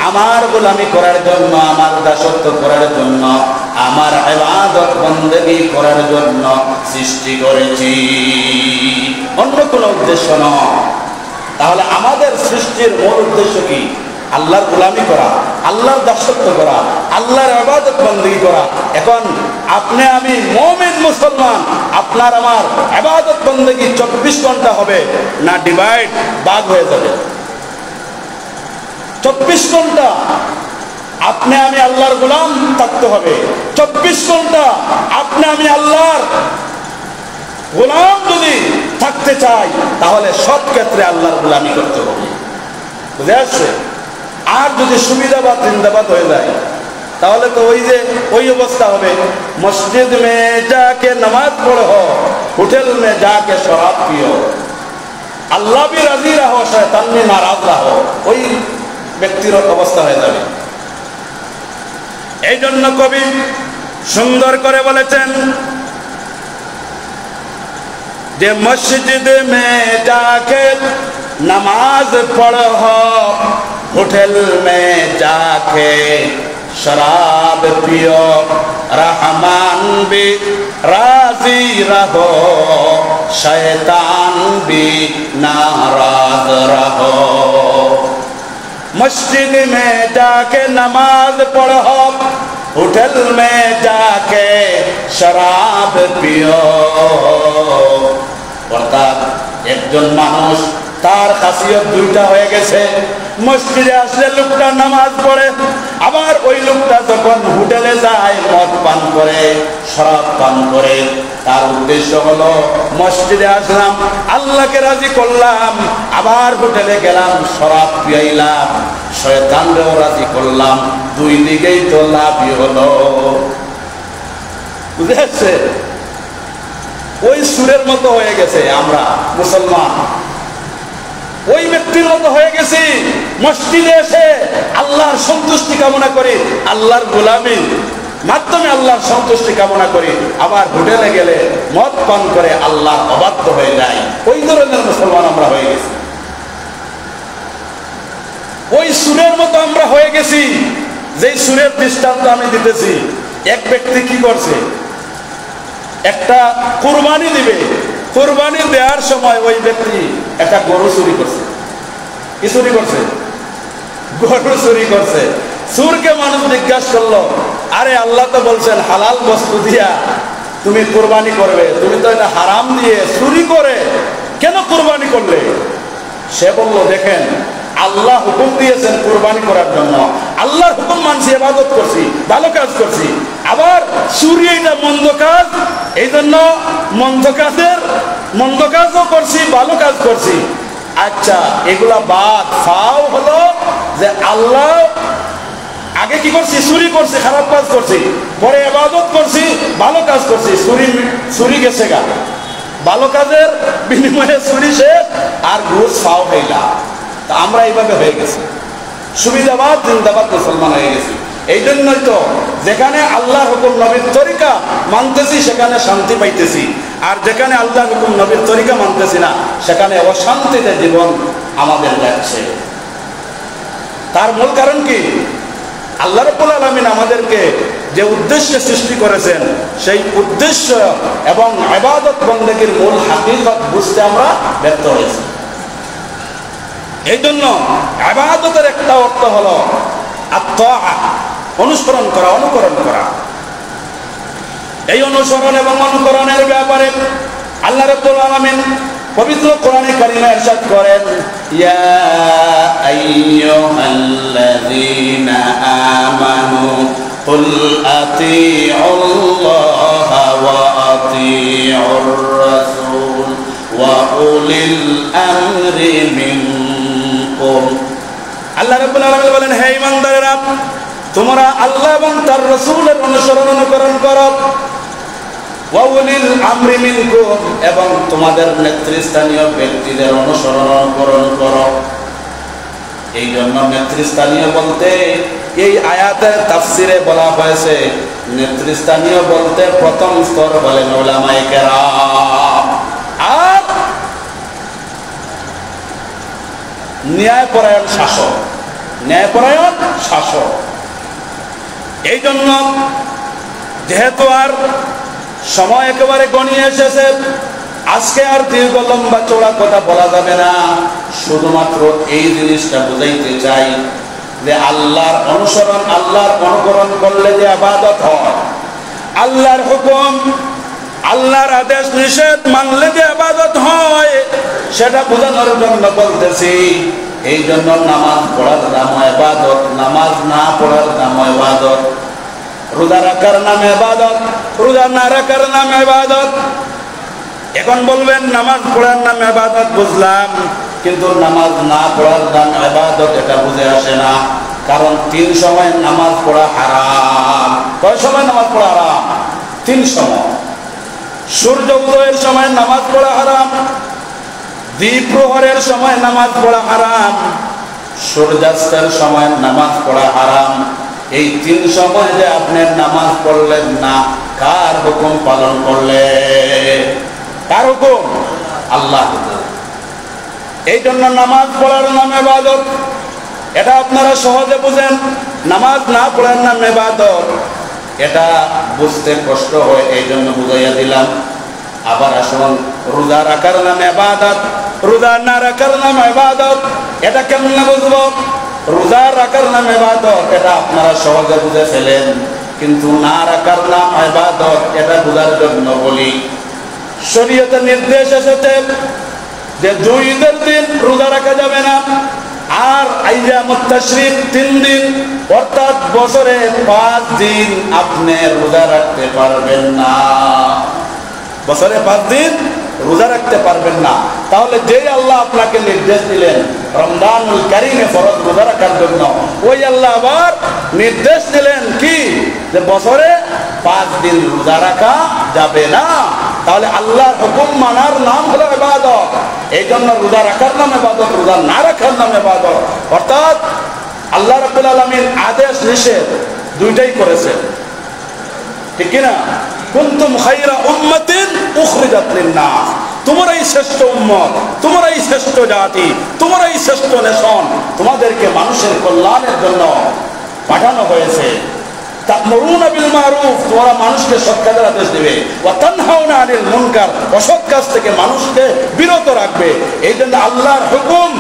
আমার গোলামি করার জন্য, আমার দাসত্ব করার জন্য, আমার ইবাদত বন্দেগী করার জন্য সৃষ্টি করেছি, অন্য কোনো উদ্দেশ্য নয়। তাহলে আমাদের সৃষ্টির মূল উদ্দেশ্য কি? আল্লাহর গোলামি করা, আল্লাহর দাসত্ব করা, আল্লাহর ইবাদত বন্দেগী করা। এখন আপনি আমি মুমিন মুসলমান, আপনার আমার ইবাদত বন্দেগী 24 ঘন্টা হবে না ডিভাইড ভাগ হয়ে যাবে? 24 ঘন্টা আপনি আমি আল্লাহর গোলাম থাকতে হবে। 24 ঘন্টা আপনি আমি আল্লাহর গোলাম যদি থাকতে চাই, তাহলে সব ক্ষেত্রে আল্লাহর গোলামি করতে হবে। বুঝে আসছে? আর যদি সুবিধাবাদ জিন্দাবাদ হয়ে যায়, তাহলে তো ওই অবস্থা হবে, মসজিদ মে যাকে নামাজ পড়ো, হোটেল মে যাকে শরাব পিও, আল্লাহ भी রাজি रहो, শয়তান भी नाराज रहो, ওই ব্যক্তির অবস্থা হয়ে যাবে। এই জন্য কবি সুন্দর করে বলেছেন যে মসজিদ মে যাকে নামাজ পড়ো, হোটেল মে যাকে शराब पियो, रहमान भी राजी रहो, शैतान भी नाराज रहो। मस्जिद में जाके नमाज पढ़ो, होटल में जाके शराब पियो। অর্থাৎ একজন মানুষ তার খাসিয়ত দুইটা হয়ে গেছে। মসজিদে আসলে লোকটা নামাজ পড়ে, আবার ওই লোকটা যখন হোটেলে যায় মদ পান করে, শরাব পান করে। তার উদ্দেশ্য হলো মসজিদে আসলাম, আল্লাহকে রাজি করলাম, আবার হোটেলে গেলাম, শরাব পিয়াইলাম, শয়তানকেও রাজি করলাম, দুই দিকেই তো লাভই হলো। বুঝে যাচ্ছে? ওই সুরের মতো হয়ে গেছে আমরা মুসলমান, ওই ব্যক্তির মতো হয়ে গেছি। মসজিদে এসে আল্লাহর সন্তুষ্টি কামনা করি, আল্লাহর গোলামি মাধ্যমে আল্লাহর সন্তুষ্টি কামনা করি, আবার হোটেলে গেলে মদ পান করে আল্লাহ অবাধ্য হয়ে যায়। ওই ধরনের মুসলমান আমরা হয়ে গেছি, ওই সুরের মতো আমরা হয়ে গেছি। যেই সুরের দৃষ্টান্ত আমি দিতেছি, এক ব্যক্তি কি করছে, একটা কুরবানি দিবে, কুরবানি দেওয়ার সময় ওই ব্যক্তি একটা গরু চুরি করছে। কি চুরি করছে? গরু চুরি করছে। চুরকে মানুষ জিজ্ঞাসা করলো, আরে আল্লাহ তো বলছেন হালাল বস্তু দিয়া তুমি কুরবানি করবে, তুমি তো এটা হারাম দিয়ে চুরি করে কেন কুরবানি করলে? সে বলল, দেখেন আল্লাহ হুকুম দিয়েছেন কুরবানি করার জন্য, আল্লাহর হুকুম মানছি, ইবাদত করছি, ভালো কাজ করছি। আবার চুরি এটা মন্দ কাজ, এই জন্য মন্দ কাজও করছি, ভালো কাজ করছি। আচ্ছা, এগুলা বাদ ফাও হলো যে আল্লাহ আগে কি করছি? চুরি করছি, খারাপ কাজ করছি, পরে ইবাদত করছি, ভালো কাজ করছি, চুরি গেছে গা, ভালো কাজের বিনিময়ে চুরি শেষ, আর ঘুষ ফাও হইলা। তা আমরা এইভাবে হয়ে গেছি, সুবিধাবাদ জিন্দাবাদ মুসলমান হয়ে গেছি। এই জন্যই তো যেখানে আল্লাহর হুকুম নবীর তরিকা মানতেছি সেখানে শান্তি পাইতেছি, আর যেখানে আল্লাহর হুকুম নবীর তরিকা মানতেছি না সেখানে অশান্তিতে জীবন আমাদের যাচ্ছে। তার মূল কারণ কি? আল্লাহ রাব্বুল আলামিন আমাদেরকে যে উদ্দেশ্যে সৃষ্টি করেছেন সেই উদ্দেশ্য এবং ইবাদত বন্দেগীর মূল হাকিকত বুঝতে আমরা ব্যর্থ হয়েছি। এই জন্য ইবাদতের একটা অর্থ হলো আত-তাআ, অনুসরণ করা, অনুকরণ করা। এই অনুসরণ এবং অনুকরণের ব্যাপারে আল্লাহ রাব্বুল আলামিন পবিত্র কোরআনে কারিমে ইরশাদ করেন, ইয়া আইয়ুহাল্লাযীনা আমানু কুল আতিউল্লাহা ওয়া আতিউর রাসূল ওয়া উলিল আমরি মিনকুম। আল্লাহ রাব্বুল আলামিন বলেন, হে ঈমানদারেরা, তোমরা আল্লাহ এবং তার রাসূলের অনুসরণ অনুকরণ করো, ওয়া উলিল আমরি মিনকুম, এবং তোমাদের নেতৃস্থানীয় ব্যক্তিদের অনুসরণ অনুকরণ করো। এই জন্য নেতৃস্থানীয় বলতে এই আয়াতের তাফসিরে বলা হয়েছে, নেতৃস্থানীয় বলতে প্রথম স্তর বলেন উলামায়ে কেরাম, আর ন্যায়পরায়ণ শাসক, ন্যায়পরায়ণ শাসক। এই জন্য যেহেতু আর সময় একেবারে গণিয়ে এসেছে, আজকে আর দীর্ঘ লম্বা চওড়া কথা বলা যাবে না, শুধুমাত্র এই জিনিসটা বুঝাইতে চাই যে আল্লাহর অনুসরণ, আল্লাহর অনুকরণ করলে যে ইবাদত হয়, আল্লাহর হুকুম, আল্লাহর আদেশ নিষেধ মানলে যে ইবাদত হয়, সেটা বোঝানোর জন্য বলতেছি। এই জন্য নামাজ পড়ার নাম ইবাদত, নামাজ না পড়ার নাম ইবাদত, রোজা রাখার নাম ইবাদত, রোজা না রাখার নাম ইবাদত। এখন বলবেন নামাজ পড়ার নাম ইবাদত বুঝলাম, কিন্তু নামাজ না পড়ার নাম ইবাদত এটা বুঝে আসে না। কারণ 3 সময় নামাজ পড়া হারাম। কয় সময় নামাজ পড়া হারাম? 3 সময়। সূর্য উদয়ের সময় নামাজ পড়া হারাম, দ্বীপ প্রহরের সময় নামাজ পড়া হারাম, সূর্যাস্তের সময় নামাজ পড়া হারাম। এই 3 সময় যে আপনি নামাজ পড়লেন না, কার হুকুম পালন করলেন? কার হুকুম? আল্লাহ। এই জন্য নামাজ পড়ার নাম ইবাদত, এটা আপনারা সহজে বুঝেন। নামাজ না পড়ার নাম ইবাদত, এটা বুঝতে কষ্ট হয়, এই জন্য বুঝাইয়া দিলাম। আবার আসুন, রোজা রাখার নাম ইবাদত, রোজা না রাখার নাম ইবাদত, এটা কেমন বুঝবো? রোজা রাখার নাম ইবাদত, এটা আপনারা সহজে বুঝে ফেলেন, কিন্তু না রাখার নাম ইবাদত এটা বোঝার জন্য বলি। শরীয়তে নির্দেশ এসেছে, যে 2 ঈদের দিন রোজা রাখা যাবে না, আর আইয়ামুত তাশরিক 3 দিন, অর্থাৎ বছরে 5 দিন আপনি রোজা রাখতে পারবেন না। বছরে 5 দিন রোজা রাখতে পারবেন না। তাহলে যেই আল্লাহ আপনাকে নির্দেশ দিলেন রমজানুল কারীমে ফরজ রোজা রাখার জন্য, ওই আল্লাহ আবার নির্দেশ দিলেন কি, যে বছরে 5 দিন রোজা রাখা যাবে না। তাহলে আল্লাহর হুকুম মানার নাম হলো ইবাদত। এই জন্য রোজা রাখার নাম ইবাদত, রোজা না রাখার নাম ইবাদত। অর্থাৎ আল্লাহ রাব্বুল আলামিন আদেশ নিষেধ দুইটাই করেছেন, ঠিক কি না? কুনতুম খায়রা উম্মাতিন উখরিজাত লিন-নাস, তোমরাই শ্রেষ্ঠ উম্মত, তোমরাই শ্রেষ্ঠ জাতি, তোমরাই শ্রেষ্ঠ নেশন, তোমাদেরকে মানুষের কল্যাণের জন্য পাঠানো হয়েছে। তা'মুরুনা বিল মারুফ, তোমরা মানুষকে সৎ কাজের আদেশ দিবে, ওয়া তানহাউনা আনিল মুনকার, অসৎ কাজ থেকে মানুষকে বিরত রাখবে। এই জন্য আল্লাহর হুকুম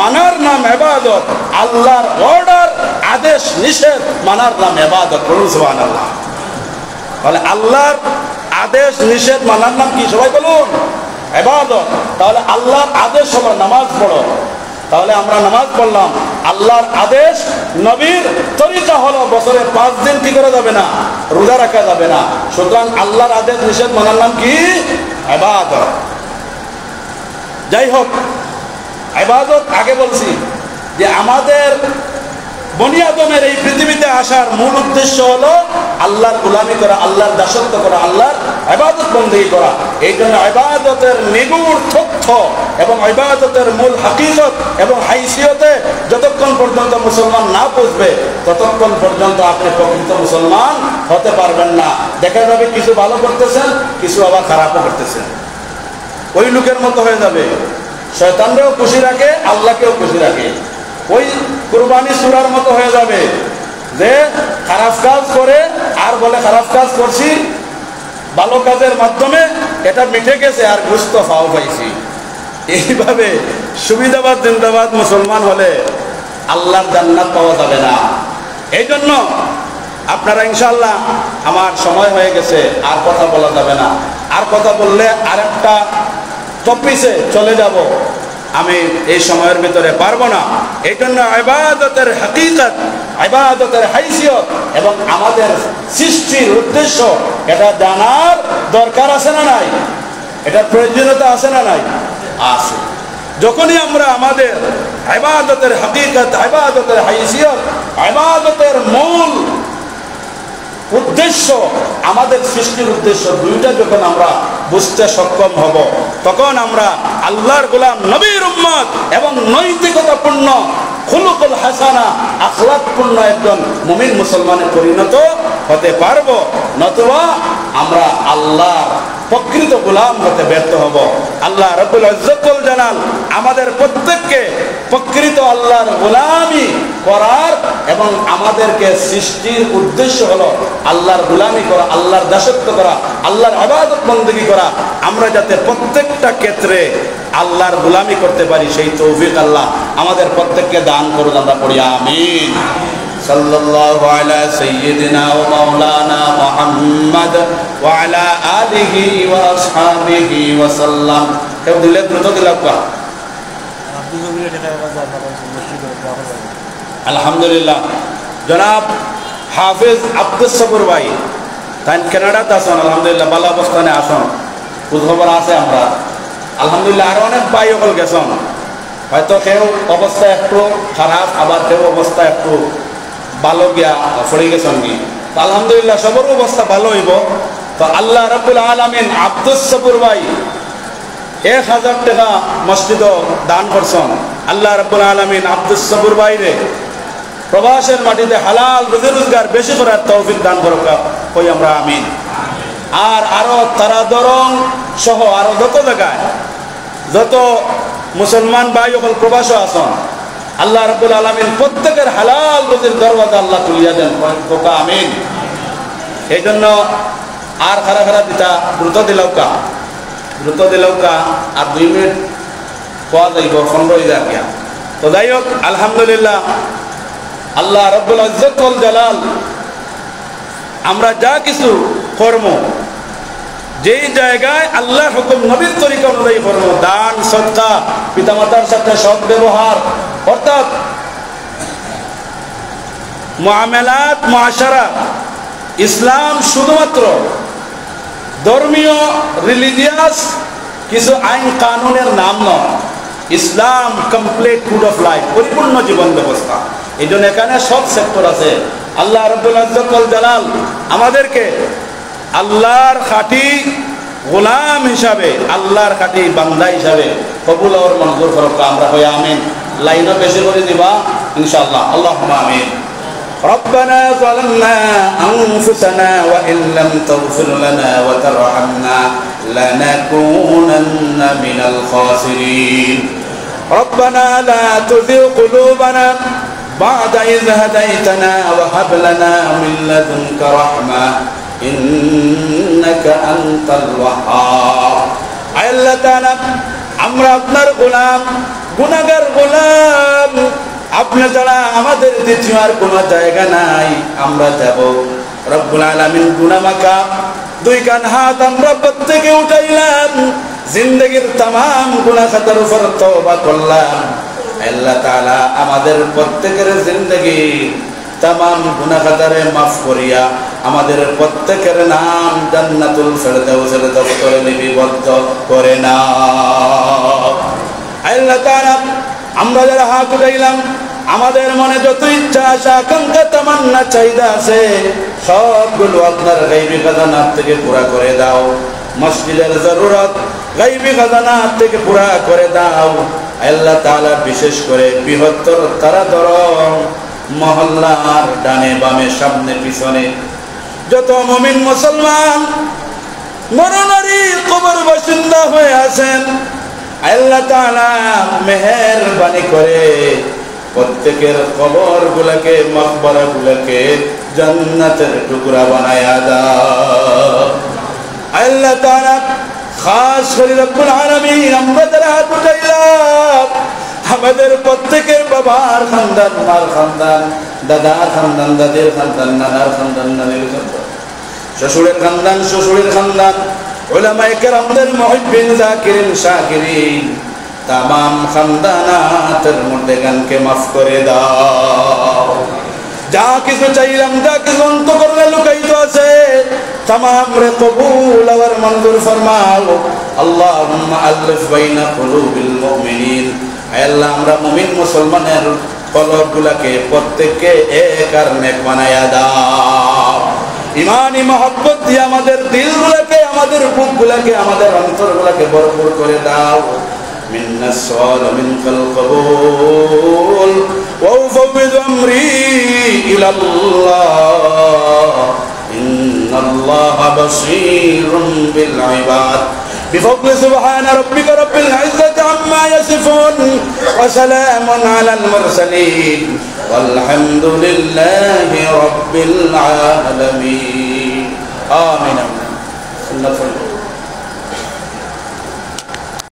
মানার নাম ইবাদত, আল্লাহর অর্ডার আদেশ নিষেধ মানার নাম ইবাদত। বলুন সুবহানাল্লাহ। তাহলে আল্লাহর আদেশ নিষেধ মানার নাম কি? সবাই বলুন, ইবাদত। তাহলে আল্লাহর আদেশ হলো নামাজ পড়ো, তাহলে আমরা নামাজ পড়লাম, আল্লাহর আদেশ। নবীর তরিকা হলো বছরে 5 দিন কি করা যাবে না, রোজা রাখা যাবে না। সুতরাং আল্লাহর আদেশ নিষেধ মানার নাম কি? ইবাদত। যাই হোক, ইবাদত আগে বলছি যে আমাদের বনি আদমের এই পৃথিবীতে আসার মূল উদ্দেশ্য হলো আল্লাহর গোলামি করা, আল্লাহর দাসত্ব করা, আল্লাহর ইবাদত বন্দেগী করা। এই জন্য ইবাদতের নিগুড় তথ্য এবং ইবাদতের মূল হাকিকত এবং হাইসিয়তে যতক্ষণ পর্যন্ত মুসলমান না বুঝবে, ততক্ষণ পর্যন্ত আপনি প্রকৃত মুসলমান হতে পারবেন না। দেখা যাবে কিছু ভালো করতেছেন, কিছু আবার খারাপও করতেছেন, ওই লোকের মতো হয়ে যাবে। শয়তানকেও খুশি রাখে, আল্লাহকেও খুশি রাখে। ওই কুরবানি সূরার মতো হয়ে যাবে, যে খারাপ কাজ করে আর বলে খারাপ কাজ করছি, ভালো কাজের মাধ্যমে এটা মিটে গেছে আর গোশত ফাও পাইছি। এইভাবে সুবিধাবাদ জিন্দাবাদ মুসলমান হলে আল্লাহর জান্নাত পাওয়া যাবে না। এই জন্য আপনারা ইনশাআল্লাহ, আমার সময় হয়ে গেছে, আর কথা বলা যাবে না। আর কথা বললে আরেকটা টপিকে চলে যাব, আমি এই সময়ের ভিতরে পারবো না। এই জন্য ইবাদতের হাকিকত, ইবাদতের হাইসিয়ত এবং আমাদের সৃষ্টির উদ্দেশ্য, এটা জানার দরকার আছে না নাই? এটা প্রয়োজনীয়তা আছে না নাই? আছে। যখনই আমরা আমাদের ইবাদতের হাকিকত, ইবাদতের হাইসিয়ত, ইবাদতের মূল উদ্দেশ্য, আমাদের সৃষ্টির উদ্দেশ্য দুইটা যখন আমরা বুঝতে সক্ষম হব, তখন আমরা আল্লাহর গোলাম, নবীর উম্মত এবং নৈতিকতাপূর্ণ, খুলুকুল হাসানা, আখলাকপূর্ণ একজন মুমিন মুসলমানে পরিণত হতে পারবো। নতুবা আমরা আল্লাহর প্রকৃত গোলাম হতে ব্যর্থ হব। আল্লাহ রাব্বুল ইজ্জত ওয়াল জালাল আমাদের প্রত্যেককে প্রকৃত আল্লাহর গোলামি করার এবং আমাদেরকে সৃষ্টির উদ্দেশ্য হলো আল্লাহর গোলামি করা, আল্লাহর দাসত্ব করা, আল্লাহর ইবাদত বন্দেগী করা। আমরা যাতে প্রত্যেকটা ক্ষেত্রে আল্লাহর গোলামি করতে পারি, সেই তৌফিক আল্লাহ আমাদের প্রত্যেককে দান করুন। আমরা পড়ি আমিন। সাল্লাল্লাহু আলা সাইয়্যিদিনা ওয়া মাওলানা মুহাম্মদ ওয়া আলা আলিহি ওয়া আসহাবিহি ওয়া সাল্লাম। কেউ দিলে দ্রুত দিলাম কা। আলহামদুলিল্লাহ। জনাব হাফেজ আব্দুস সবুর ভাই তাই কানাডাতে আসুন, আলহামদুলিল্লাহ ভালো অবস্থানে আসুন, খোঁজখবর আছে আমরা আলহামদুলিল্লাহ। আরো অনেক ভাই সকল গেছেন, হয়তো কেউ অবস্থা একটু খারাপ, আবার কেউ অবস্থা একটু ভালো গিয়া পড়ে গেছেন কি, আলহামদুলিল্লাহ সবর অবস্থা ভালো হইব। তো আল্লাহ রাব্বুল আলামিন আব্দুস সবুর ভাই 1000 টাকা মসজিদ দান করছেন। আল্লাহ রাব্বুল আলামিন আব্দুস সবুর ভাইরে প্রবাসের মাটিতে হালাল রুজি রোজগার বেশি করার তৌফিক দান করুক, কই আমরা আমিন। আর আরো তারা দরং সহ আরো যত জায়গায় যত মুসলমান ভাই সকল প্রবাস আছেন, আল্লাহ রাব্বুল আলামিন প্রত্যেকের হালাল রুজির দরওয়াজা আল্লাহ খুলিয়া দেন, কোকা আমিন। এই জন্য আর খারা খারা দিতা দ্রুত দিলাও কা, দ্রুত দিলাও কা, আর 2 মিনিট পাওয়া যাইব 15,000 গিয়া। তো যাই হোক, আলহামদুলিল্লাহ আল্লাহ রাব্বুল ইজ্জত ওয়াল জালাল আমরা যা কিছু কর্ম যেই জায়গায় আল্লাহর হুকুম নবীর তরিকা অনুযায়ী করবো, দান সদকা, পিতামাতার সাথে সৎ ব্যবহার, অর্থাৎ মুআমালাত মুআশারা। ইসলাম শুধুমাত্র ধর্মীয় রিলিজিয়াস কিছু আইন কানুনের নাম নয়, ইসলাম কমপ্লিট কোড অফ লাইফ, পরিপূর্ণ জীবন ব্যবস্থা। এই জন্য এখানে সব সেক্টর আছে। আল্লাহ রাব্বুল ইজ্জত ওয়াল জালাল আমাদেরকে আল্লাহর খাঁটি গোলাম হিসাবে, আল্লাহর খাঁটি বান্দা হিসাবে কবুল আর মঞ্জুর করুক। আমরা হই আমিন। লাইনও বেশি করে দিবা ইনশাআল্লাহ। আল্লাহুম্মা আমিন। ربنا ظلمنا أنفسنا وإن لم تغفر لنا وترحمنا لنكونن من الخاسرين ربنا لا تزغ قلوبنا بعد إذ هديتنا وهب لنا من لدنك رحمة إنك أنت الوهاب আল্লাহ তাআলা আমরা আপনার গোলাম, গুনাহগার গোলাম, আপনি ছাড়া আমাদের দ্বিতীয় আর কোনো জায়গা নাই। আমরা যাব রব্বুল আলামিন গুনাহমাখা দুই কান হাত আমরা প্রত্যেকে উঠাইলাম, জিন্দেগীর तमाम গুনাহ খাতার উপর তওবা করলাম। আল্লাহ তাআলা আমাদের প্রত্যেকের জিন্দেগী तमाम গুনাহ খাতারে মাফ করিয়া আমাদের প্রত্যেকের নাম জান্নাতুল ফেরদাউসের দপ্তরে লিপিবদ্ধ করে নাও। আল্লাহ তাআলা আমরা যারা হাত উঠাইলাম, আমাদের মনে যত ইচ্ছা আশা আকাঙ্ক্ষা তামান্না চাহিদা আছে সবগুলো আপনার গায়বী খাজানা থেকে পুরা করে দাও। মসজিদের জরুরত গায়বী খাজানা থেকে পুরা করে দাও আল্লাহ তাআলা। বিশেষ করে বৃহত্তর তারাদরম মহল্লার ডানে বামে সামনে পিছনে যত মুমিন মুসলমান মরণারী কবর বাসিন্দা হয়ে আছেন, আল্লাহ তাআলা মেহেরবানি করে প্রত্যেকের কবর গুলাকে, মকবরা গুলাকে জান্নাতের টুকরা বানায়া দাও। আল্লাহ তাআলা খাস করে রব্বুল আলামিন আমরা যারা হাত উঠাইলাম, আমাদের প্রত্যেকের বাবার খানদান, মার খানদান, দাদার খানদান, দাদির খানদান, নানার খানদান, নানির খানদান, শ্বশুরের খানদান, শ্বশুরের খানদান, উলামায়ে কেরামদের মুহিব্বিন, যাকিরিন, শাকিরিন तमाम খানদানাতের মুর্দেগানকে মাফ করে দাও। যা কিছু চাইলাম, যা কিছু অন্তঃকরণে লুকায়িত আছে तमाम রে কবুল আর মঞ্জুর ফরমাও। আল্লাহুম্মা আলিফ বাইনা কুলুবিল মুমিনিন। আল্লাহ আমরা মুমিন মুসলমানের কলবগুলোকে প্রত্যেককে এক আর নেক বানায়া দাও। ইমানি মহব্বত দিয়ে আমাদের দিলগুলোকে, আমাদের বুকগুলোকে, আমাদের অন্তরগুলোকে ভরপুর করে দাও। منا السؤال منك القبول وأفوض أمري إلى الله إن الله بصير بالعباد بفضل سبحان ربك رب العزة عما يصفون وسلام على المرسلين والحمد لله رب العالمين آمين.